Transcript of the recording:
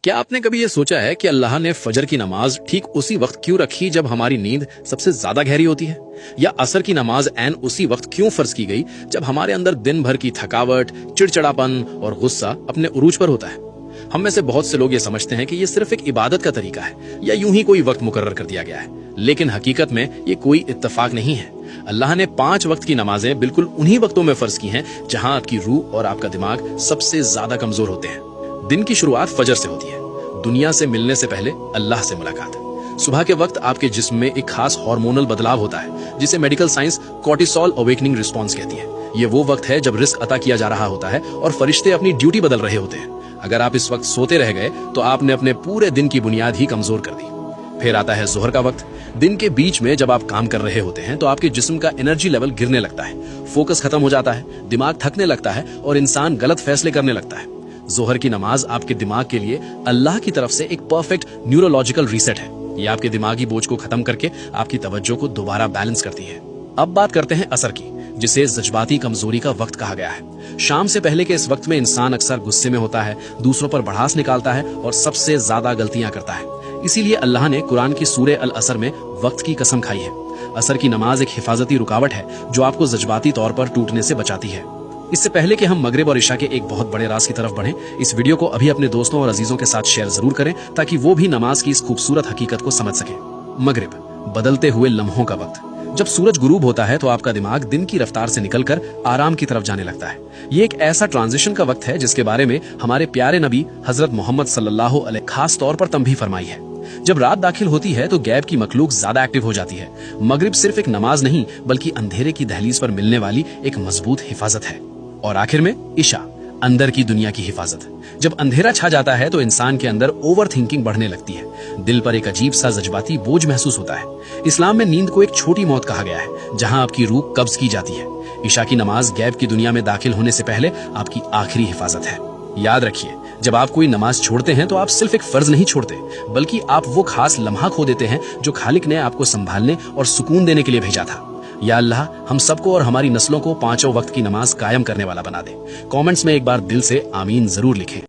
क्या आपने कभी ये सोचा है कि अल्लाह ने फजर की नमाज ठीक उसी वक्त क्यों रखी जब हमारी नींद सबसे ज्यादा गहरी होती है, या असर की नमाज ऐन उसी वक्त क्यों फर्ज की गई जब हमारे अंदर दिन भर की थकावट, चिड़चिड़ापन और गुस्सा अपने उरूज पर होता है। हम में से बहुत से लोग ये समझते हैं कि ये सिर्फ एक इबादत का तरीका है या यूं ही कोई वक्त मुकर्रर कर दिया गया है, लेकिन हकीकत में ये कोई इत्तेफाक नहीं है। अल्लाह ने 5 वक्त की नमाजें बिल्कुल उन्हीं वक्तों में फर्ज की हैं जहां आपकी रूह और आपका दिमाग सबसे ज्यादा कमजोर होते हैं। दिन की शुरुआत फजर से होती है, दुनिया से मिलने से पहले अल्लाह से मुलाकात। सुबह के वक्त आपके जिस्म में एक खास हार्मोनल बदलाव होता है जिसे medical science cortisol awakening response कहती है। ये वो वक्त है जब रिस्क अता किया जा रहा होता है और फरिश्ते अपनी ड्यूटी बदल रहे होते हैं। अगर आप इस वक्त सोते रह गए तो आपने अपने पूरे दिन की बुनियाद ही कमजोर कर दी। फिर आता है जोहर का वक्त। दिन के बीच में जब आप काम कर रहे होते हैं तो आपके जिस्म का एनर्जी लेवल गिरने लगता है, फोकस खत्म हो जाता है, दिमाग थकने लगता है और इंसान गलत फैसले करने लगता है। जोहर की नमाज आपके दिमाग के लिए अल्लाह की तरफ से एक परफेक्ट न्यूरोलॉजिकल रीसेट है। ये आपके दिमागी बोझ को खत्म करके आपकी तवज्जो को दोबारा बैलेंस करती है। अब बात करते हैं असर की, जिसे जज्बाती कमजोरी का वक्त कहा गया है। शाम से पहले के इस वक्त में इंसान अक्सर गुस्से में होता है, दूसरों पर भड़ास निकालता है और सबसे ज्यादा गलतियां करता है। इसीलिए अल्लाह ने कुरान की सूरे अल असर में वक्त की कसम खाई है। असर की नमाज एक हिफाजती रुकावट है जो आपको जज्बाती तौर पर टूटने से बचाती है। इससे पहले कि हम मगरिब और इशा के एक बहुत बड़े राज की तरफ बढ़ें, इस वीडियो को अभी अपने दोस्तों और अजीजों के साथ शेयर जरूर करें ताकि वो भी नमाज की इस खूबसूरत हकीकत को समझ सकें। मगरिब, बदलते हुए लम्हों का वक्त। जब सूरज गुरूब होता है तो आपका दिमाग दिन की रफ्तार से निकलकर आराम की तरफ जाने लगता है। ये एक ऐसा ट्रांजिशन का वक्त है जिसके बारे में हमारे प्यारे नबी हजरत मोहम्मद सल्लल्लाहु अलैहि खास तौर पर तंबीह फरमाई है। जब रात दाखिल होती है तो गैब की मखलूक ज्यादा एक्टिव हो जाती है। मगरिब सिर्फ एक नमाज नहीं बल्कि अंधेरे की दहलीज पर मिलने वाली एक मजबूत हिफाजत है। और आखिर में इशा, अंदर की दुनिया की हिफाजत। जब अंधेरा छा जाता है तो इंसान के अंदर ओवर थिंकिंग बढ़ने लगती है, दिल पर एक अजीब सा जज्बाती बोझ महसूस होता है। इस्लाम में नींद को एक छोटी मौत कहा गया है जहां आपकी रूह कब्ज की जाती है। इशा की नमाज गैब की दुनिया में दाखिल होने से पहले आपकी आखिरी हिफाजत है। याद रखिए, जब आप कोई नमाज छोड़ते हैं तो आप सिर्फ एक फर्ज नहीं छोड़ते बल्कि आप वो खास लम्हा खो देते हैं जो खालिक ने आपको संभालने और सुकून देने के लिए भेजा था। या अल्लाह हम सबको और हमारी नस्लों को 5 वक्त की नमाज कायम करने वाला बना दे। कमेंट्स में एक बार दिल से आमीन जरूर लिखें।